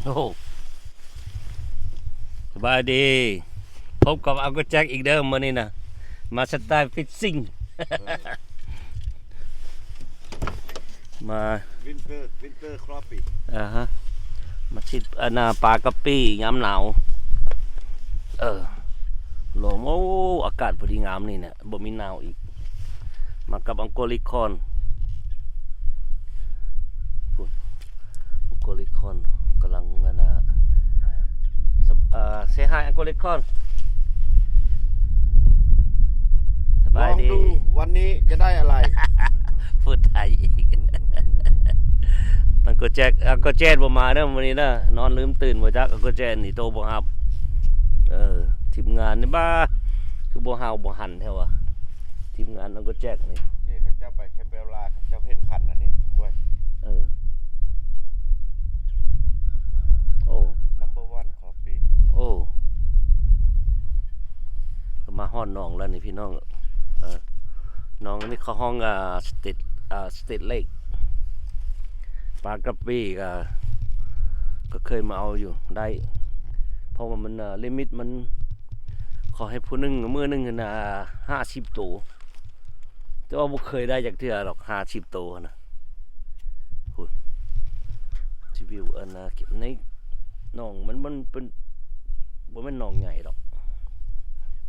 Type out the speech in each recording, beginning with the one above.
โอ้สบายดีพบกับอัลโกแจ็คอีกเดิมวันนี้นะมาสไตล์ฟิชซิ่งมาวินเตอร์ครอปปี้ฮะมาชิดนาปลากระปี้ยามหนาวลมโอ้อากาศพอดีงามนี่เนี่ยบ่มีหนาวอีกมากับอังโกลิคอนอังโกลิคอนกำลังเซฮายอังโกลิคอนส ล บาย อง ดี ดูวันนี้จะได้อะไร พูดไทยอีกอังโกแจ็คบ่มาเด้อวันนี้นะนอนลืมตื่นบ่จักอังโกแจ็คนี่โตบ่ฮับทีมงานนี่บ้าคือบ่ฮาวบ่หันแท้วะทีมงานอังโกแจ็คนี่ นี่เขาเจ้าไปแคมเบลลาเขาเจ้าเห็นขันอันนี้ผมว่า โอ้ number one ครอปปี้ โอ้ก็มาฮ้อนน้องแล้วนี่พี่น้องน้องนี่เขาห้องสเตทเลกปลากระปี้ก็เคยมาเอาอยู่ได้เพราะว่ามันลิมิตมันขอให้ผู้หนึงมื้อหนึงน่ะ50ตัวแต่ว่าบ่เคยได้จากเทื่อหรอก50ตัวนะคุณรีวิวในหนองมันเป็นบ่แม่นหนองใหญ่หรอก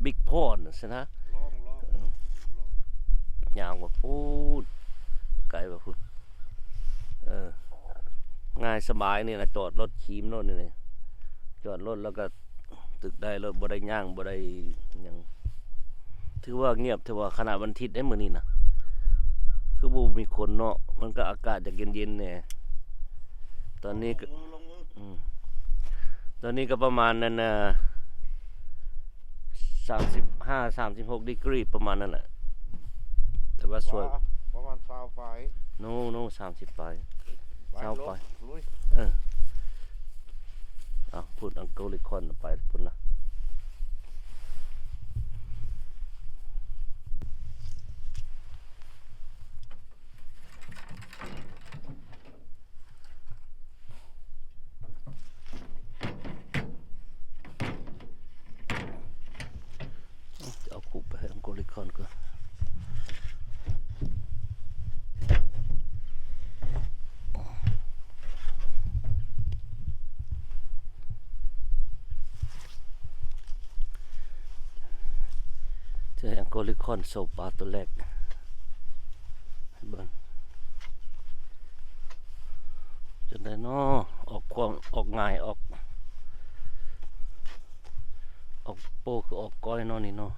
บิ๊กพอดซะนะ ลองยาวกว่าพูดไกลกว่าพูดง่ายสบายนี่นะจอดรถขีมโน่นนี่จอดรถแล้วก็ตึกได้รถบ่ได้ย่างบ่ได้หยังถือว่าเงียบถือว่าขนาดวันอาทิตย์ได้มื้อนี้นะคือบ่มีคนเนาะมันก็อากาศจะเย็นๆแน่ตอนนี้ก็ลงมือตอนนี้ก็ประมาณนั้น35-36 ดีกรีประมาณนั้นแหละแต่ว่าสวย ประมาณซาวไฟ โน่30ไปเช้าไป ลุย พูดอังโกลิคอนไปพุ่นละจะเอาคู่ไปให้อังโกลิคอนก่อนจะให้อังโกลิคอนโซปลาตัวแรกให้เบิ่งจะได้เนาะออกง่ายออกโปคือออกก้อยเนาะนี่เนาะ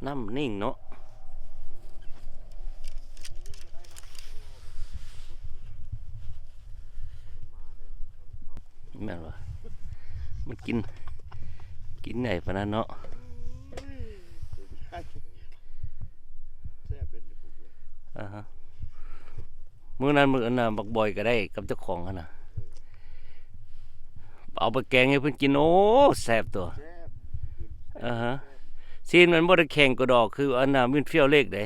น้ำนิ่งเนาะแม่นวะมันกินไหนปะนั้นเนาะ แซ่บเป็นอยู่ผมเลย อ่าฮะมื้อนั้นมื้ออันน่ะบักบอยก็ได้กับเจ้าของหั่นน่ะเอาไปแกงให้เพิ่นกินโอ้แซ่บตัว แซ่บกินแซ่บ อ่าฮะซีนมันบ่ได้แข็งกระดอกคืออันน่ะมันเฟี้ยวเล็กเด้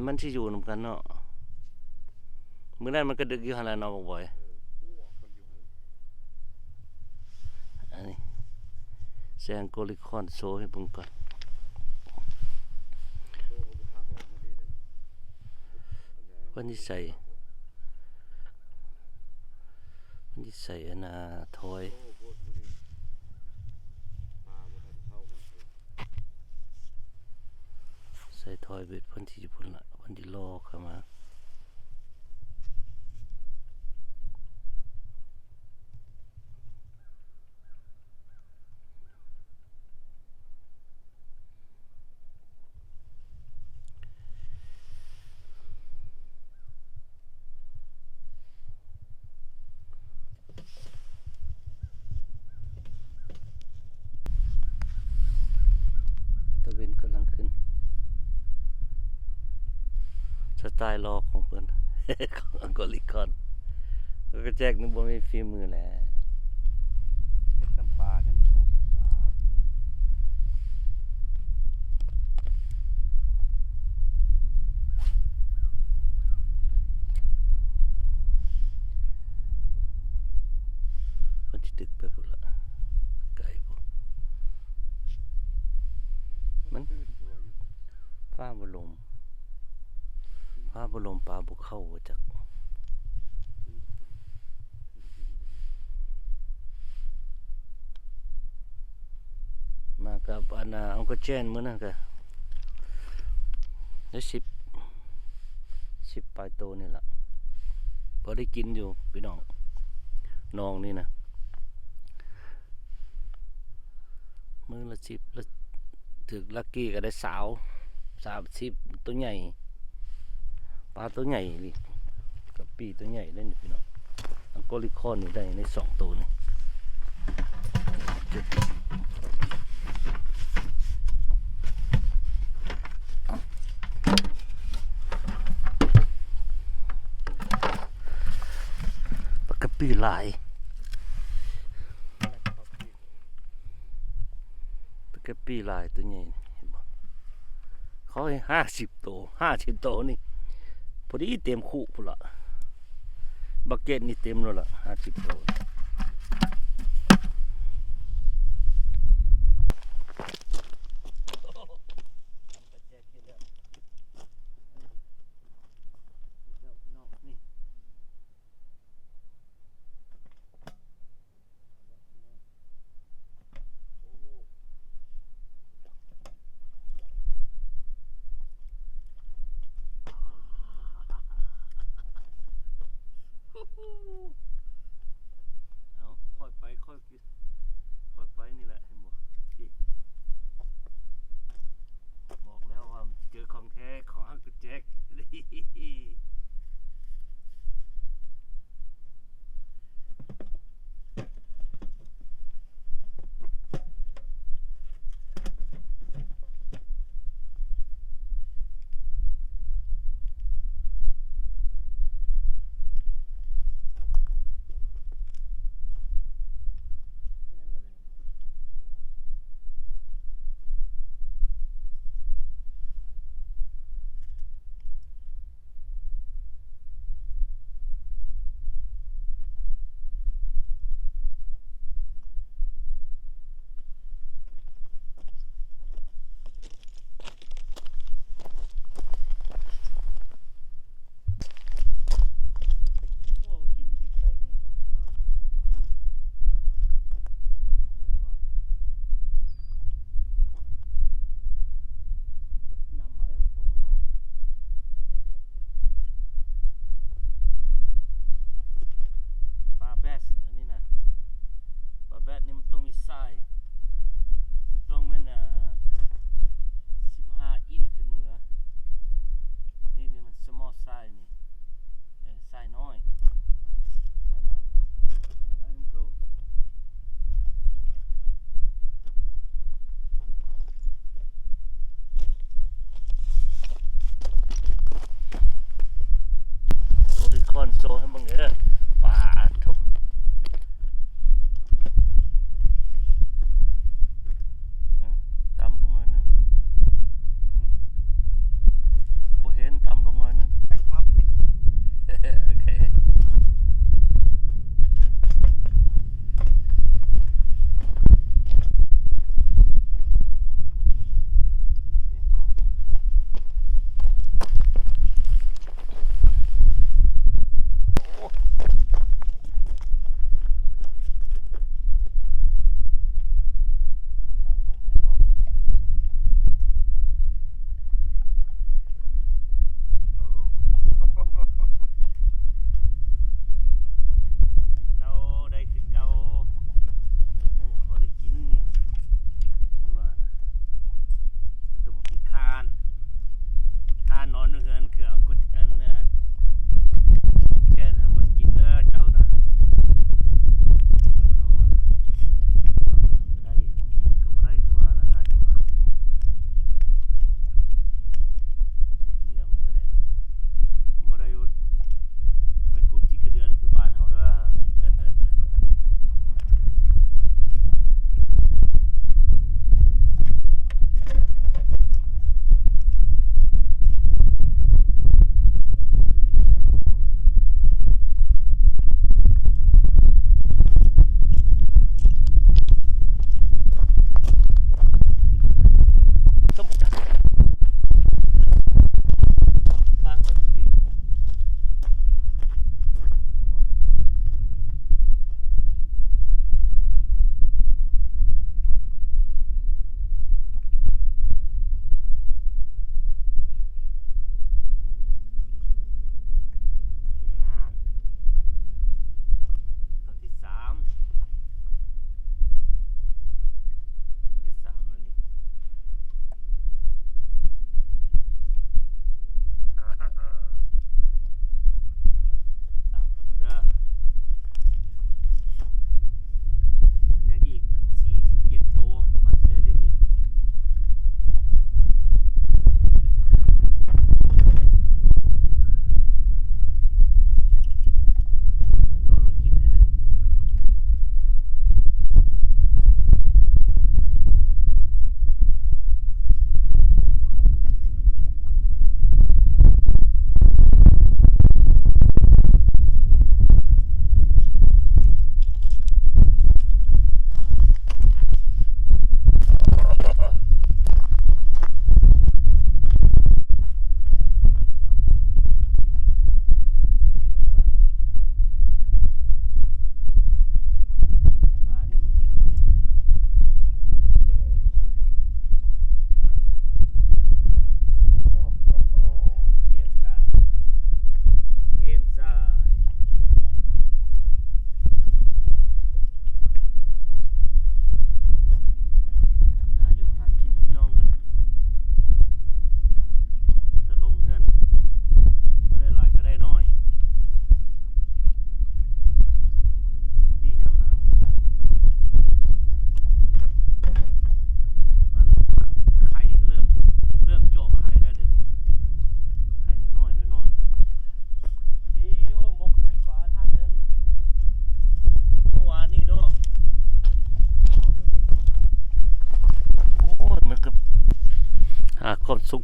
มันสิอยู่นำกันเนาะมื้อนั้นมันก็ดึกอยู่หั่นล่ะเนาะบักบอย พวกคนอยู่นี่ อันนี้แซงโกลิคอนโซให้เบิ่งก่อน โตเอาไปพักหลังมาดีเลย เพิ่นสิใส่อันน่ะถอย โตโคตรมาดีปลาบ่ทันเข้ามาเลย ใส่ถอยเบ็ดเพิ่นสิอยู่พุ่นล่ะเพิ่นสิรอเข้ามาตะเวนกำลังขึ้นสไตล์รอของเพิ่น ของโกลิคอนก็แจกนึกบ่มีฝีมือแหละ เฮ็ดน้ำปลาเนี่ยมันต้องสะอาดเลย มันสิดึกไปพุ่นละไกลพุ่น มัน ตื้นตัวอยู่ ฟ้าบ่ลมปลาบ่เข้าว่าจักมากับอันน่ะอังกอเจนมื้อนั้นก็ได้10ปลายโตนี่ล่ะพอได้กินอยู่พี่น้องน้องนี่นะมื้อละ10แล้วถึกลักกี้ก็ได้30ตัวใหญ่ปลาตัวใหญ่นี่กับปีตัวใหญ่เล่นอยู่พี่น้องอังโกลิคอนนี่ได้ใน2ตัวนี่ปลากระปีหลายปลากระปีหลายตัวใหญ่นี่เห็นบ่เขาให้50 ตัวนี่พอดีเต็มคู่พุ่นละบักเก็ตนี่เต็มแล้วล่ะ50 ตัว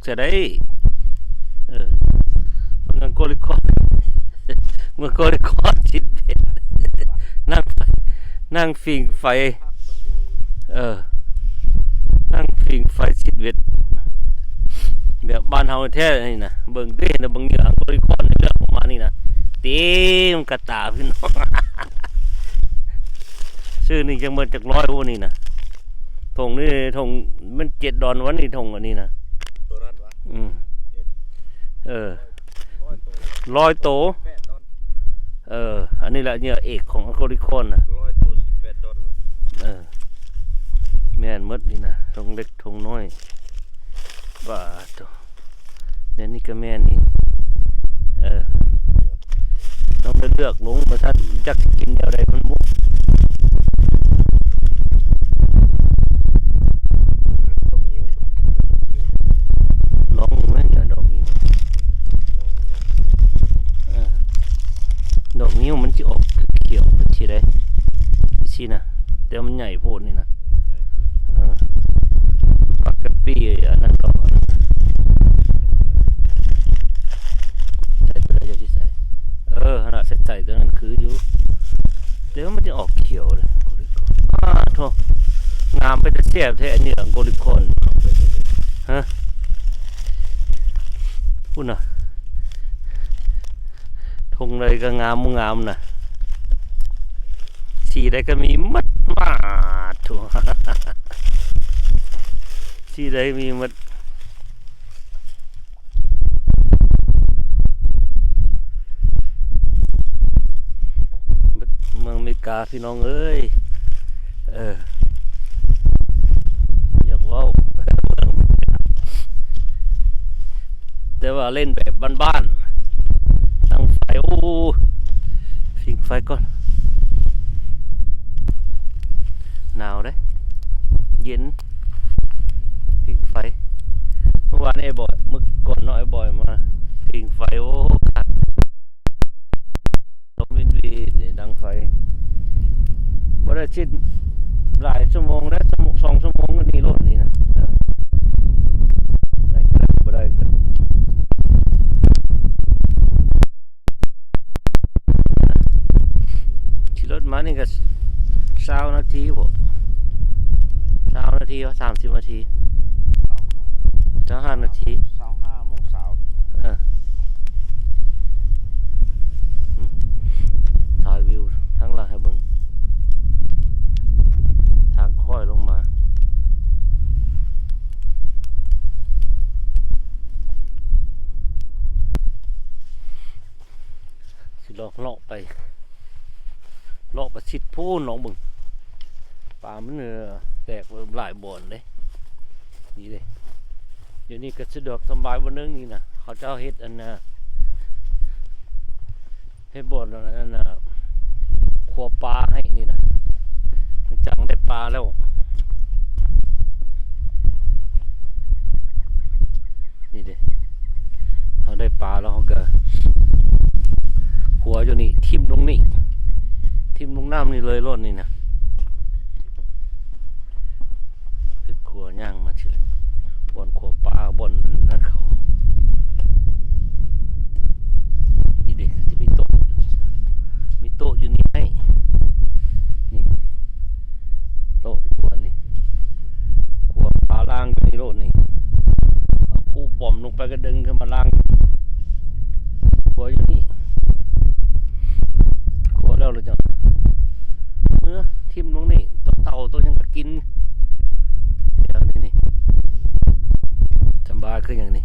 เสียได้เงินโกลิคอนเงินโกลิคอนชิดเบ็ดนั่งไฟนั่งฟิงไฟนั่งฟิงไฟชิดเบ็ดแบบบ้านเฮาแท้นี่นะเบิ่งดินะเบิ่งเหยื่อโกลิคอนนี่เลือกออกมานี่นะเต็มกระตาพี่น้องซื้อนี่จังเบิ่งจัก100โอ้นี่นะทงนี่ทงมัน7 ดอนวันนี่ทงอันนี้นะ ตัวนั้นวะ100 โตอันนี้แหละเหยื่อเอกของโกลิคอนนะ100 ตัว18 ดอลแม่นหมดนี่นะทงเล็กทงน้อยว่าตัวเนี่ยนี่ก็แม่นนี่น้องเลือกลงมาท่านจักกินแนวใดมันบุลองไหมเนี่ยดอกนิ้วดอกนิ้วมันจะออกเขียวสิได้สินะแต่มันใหญ่โพดนี่นะปากกะปี้อันนั้นดอกใส่ตัวใดจะใส่ขนาดใส่ตัวนั้นคืออยู่แต่ว่ามันจะออกเขียวเลยโกลิคอนโธ่งามไปแต่แซ่บแท้อันนี้โกลิคอนฮะพูดน่ะทงเลยก็งามงามนะสีใดก็มีมัดมาถั่วสีใดมีมัดเมืองอเมริกาพี่น้องเอ้ยอยากว้าวแต่ว่าเล่นแบบบ้านๆตั้งไฟฟิงไฟก่อนหนาวเด้เย็นฟิงไฟเมื่อวานไอ้บอยเมื่อก่อนน้อยบอยมาฟิงไฟคัดลมวินวีดังไฟบ่ได้ชิดหลายชั่วโมงแล้ว2 ชั่วโมงก็นี่รถนี่นะได้กันบ่ได้กันขี่รถมานี่ก็20 นาทีบ่20 นาทีวะ30 นาที25 นาที25 โมงเช้าถ่ายวิวทั้งหลังให้เบิ่งทางค่อยลงมาสิเลาะไปชิดพูนน้องเบิ่งปลามันแตกหลายบ่อนเลยนี่เลยเดี๋ยวนี้ก็สะดวกสบายวันนึงนี่นะเขาเจ้าเฮ็ดอันเฮ็ดบ่อนอันขัวปลาให้นี่นะมันจังได้ปลาแล้วนี่เด้เขาได้ปลาแล้วเขาก็ขัวอยู่นี่ทิ่มลงนี่ทิ่มลงน้ำนี่เลยรถนี่นะขัวย่างมาทีละบ่อนขัวปลาบ่อนนั่นเขานี่เด้จะมีโต๊ะอยู่นี่ให้นี่โต๊ะอยู่อันนี้ขัวปลาล่างอยู่ในรถนี่เอาคู่ปอมลงไปก็ดึงขึ้นมาล่างขัวอยู่นี่ขัวแล้วเลยจังเมื่อทิ่มลงนี่เต่าตัวยังก็กินเดี๋ยวนี่จำบาคืออย่างนี้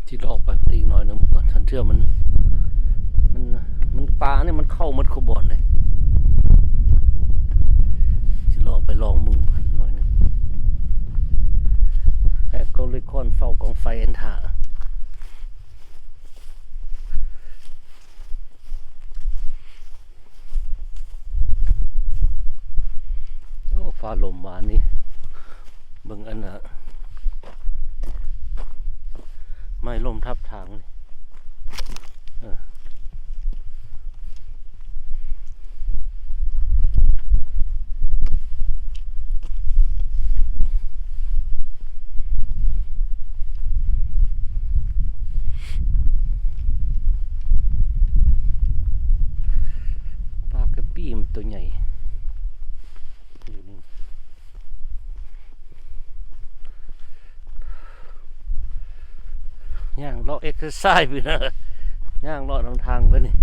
ที่ลอกไปอีกหน่อยนึงก่อนฉันเชื่อมันปลาเนี่ยมันเข้ามัดขบวนเลยที่ลอกไปลองมึงหน่อยนึงแอบก็เลยค่อนเฝ้ากองไฟเอ็นถ่าฟ้าลมมานี่เบิ่งอันน่ะไม่ลมทับทางเลย ย่างเลาะเอ็กซ์ไซส์ไปนะย่างเลาะทางไปนี่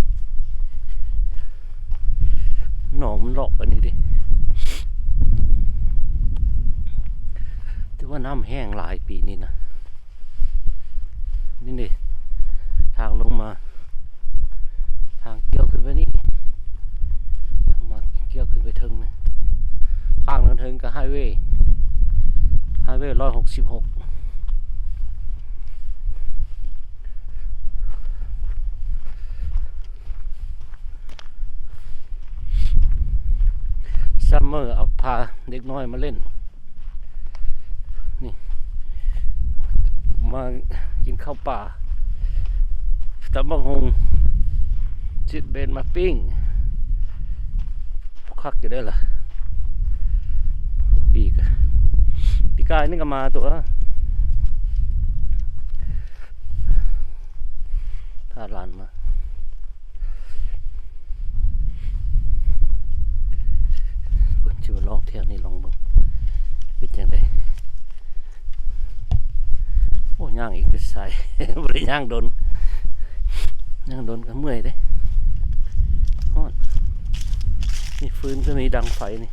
หนองมันเลาะไปนี่ดิแต่ว่าน้ำแห้งหลายปีนี่นะนี่นี่ทางลงมาทางเกี่ยวขึ้นไปนี่มาเกี่ยวขึ้นไปถึงนะข้างนั้นถึงกับไฮเวย์166ซัมเมอร์เอาพาเด็กน้อยมาเล่นนี่มากินข้าวป่าตำบักหุ่งจิตเบนมาปิ้งคักอยู่ได้ล่ะปีกายนี่ก็มาตัวพาหลานมาคนชื่อลองเที่ยวนี่ลองบึงเป็นยังไงโอ้ย่างอีกใส่ บริย่างโดนก็เมื่อยเด้ฮอดนี่ฟืนก็มีดังไฟนี่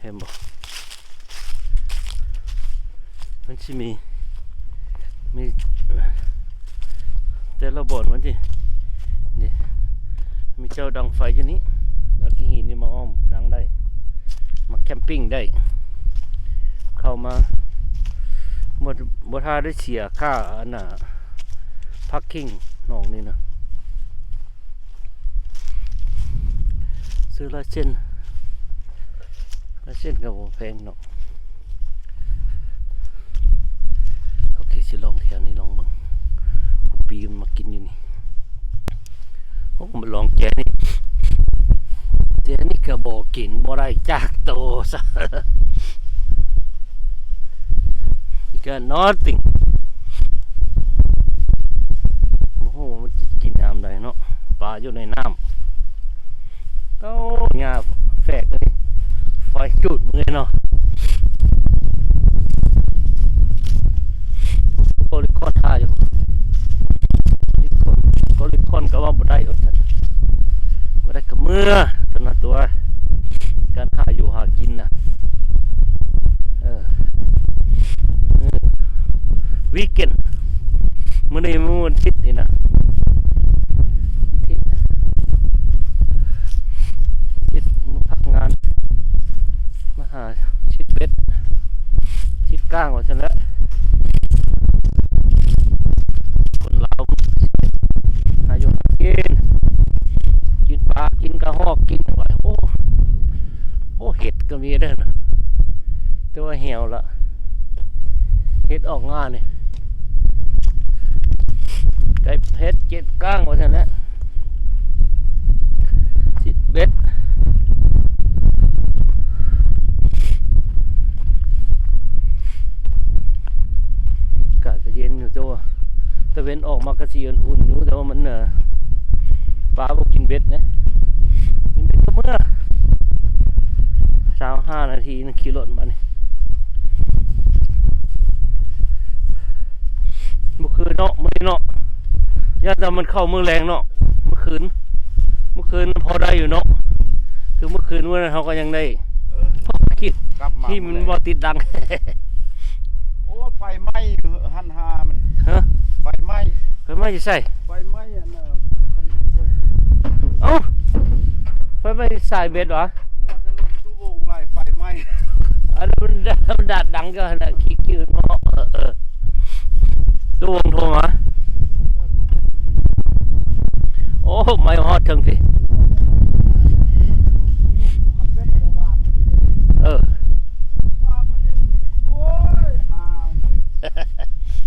เห็นบ่มันสิมีแต่ละบทมันสินี่มีเจ้าดังไฟอยู่นี้แล้วกินหินนี่มาอ้อมดังได้มาแคมปิ้งได้เข้ามาบ่ท่าได้เสียค่าอันน่ะพักกิ้งน้องนี่นะซื้อละเส้นก็บ่แพงเนาะโอเคสิลองแถวนี้ลองเบิ่งปีมันมากินอยู่นี่โอ้มาลองแกนี่ก็บ่กินบ่ได้จากโตซะ You got nothing โอ้โหมันกินน้ำได้เนาะปลาอยู่ในน้ำก็งาแฝกเลยไฟจุดมือเนาะโกลิคอนท่าอยู่โกลิคอนก็ว่าบ่ได้อยู่บ่ได้กับมือตัวการหาอยู่หากินนะวีคเอนมื้อนี้มื้อวันอาทิตย์นี่นะมาพักงานมาหาชิดเบ็ดชิดก้างว่าซั่นแหละคนลาวหาอยู่หากินปลากินกระหอกกินไว้โอ้เห็ดก็มีเด้อนะแต่ว่าเหี่ยวละเห็ดออกง่าเนี่ยไก่เห็ดเจ็ดก้างว่าซั่นแหละชิดเบ็ดอากาศก็เย็นอยู่ตัวตะเวนออกมากระสีอุ่นๆอยู่แต่ว่ามันปลาบ่กินเบ็ดนะกินเบ็ดก็เมื่อ25 นาทีนึงขี่รถมานี่เมื่อคืนเนาะมื้อนี้เนาะย่าแต่มันเข้ามือแรงเนาะเมื่อคืนพอได้อยู่เนาะคือเมื่อคืนวันนั้นเขาก็ยังได้พอคิดที่มันบ่ติดดัง โอ้ไฟไหม้หันหามันฮะไฟไหม้จะใส่ไฟไหม้อันเอ้าไฟไหม้สายเบ็ดวะมันจะลงตู้วงไล่ไฟไหม้อันมันดัดดังก็นะขี้เกียจเพราะตู้วงโทรมาโอ้ไม่ฮอดถึงสิ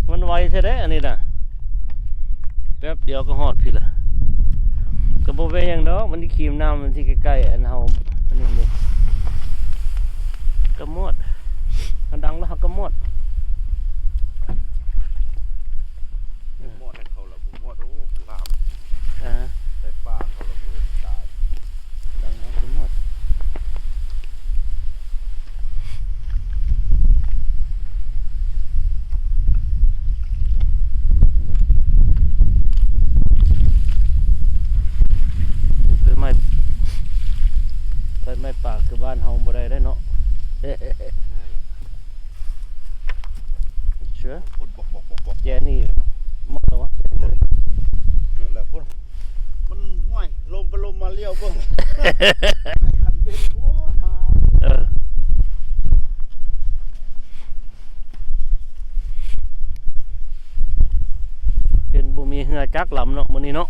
มันไวใช่ไหมอันนี้นะแป๊บเดียวก็ฮอดพี่ละก็บ่เป็นหยังดอกมันที่ขีมน้ำมันที่ใกล้ๆอันเฮาอันนี้นี่กระมวดมันดังแล้วกระมวดหมดให้เขาละหมดโอ้ลามใส่ป่าเขาละตายดังแล้วกระมวดน ด้อ คนบอก แจนี่หมดแล้ววะ นั่นแหละพุ่นมันห้วยลมไปลมมาเลี้ยวเบิ่งคันเบ็ดโอ้หา เออเป็นบ่มีเหือจักลำเนาะมื้อนี้เนาะ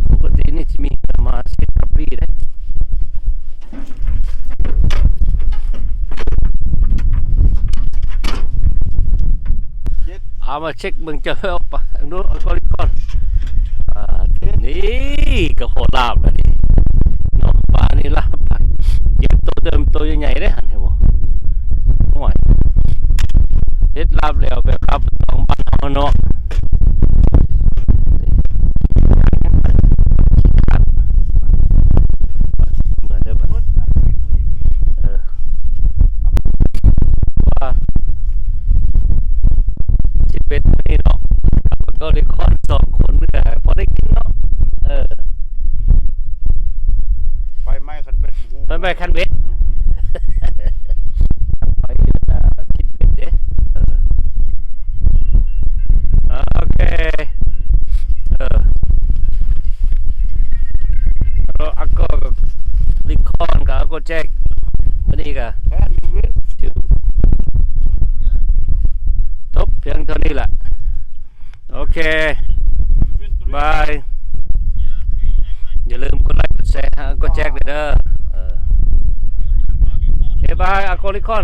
ปกตินี่สิมีเหือมา10กับปีเด้ เจ็ด เอามาเช็คเบิ่งเจอเอาไปดูเอาก่อนนี่ก็โหลาบแล้วนี่เนาะปลานี่ลาบเก็บตัวเดิมตัวใหญ่ๆได้หันเห็นบ่โอ้ยเฮ็ดลาบแล้วแบบลาบของบ้านเฮาเนาะเหมือนเดิม เบิดอาทิตย์มื้อนี้ ว่าสิเป็นนี่เนาะก็ได้คอน2คนก็พอได้กินเนาะไฟไหม้คันเบ็ดหู ไปคันเบ็ดไปทิศเบ็ดเด้โอเคเราอักก็ลิคอนกับอักก็แจ็ควันนี้ก็ แค่อยู่เว้น จบเพียงเท่านี้แหละโอเค เว้นตัว บายอย่าลืมกดไลค์กดแชร์ก็แจ็คเลยเด้อโอเคบายอักก็ลิคอน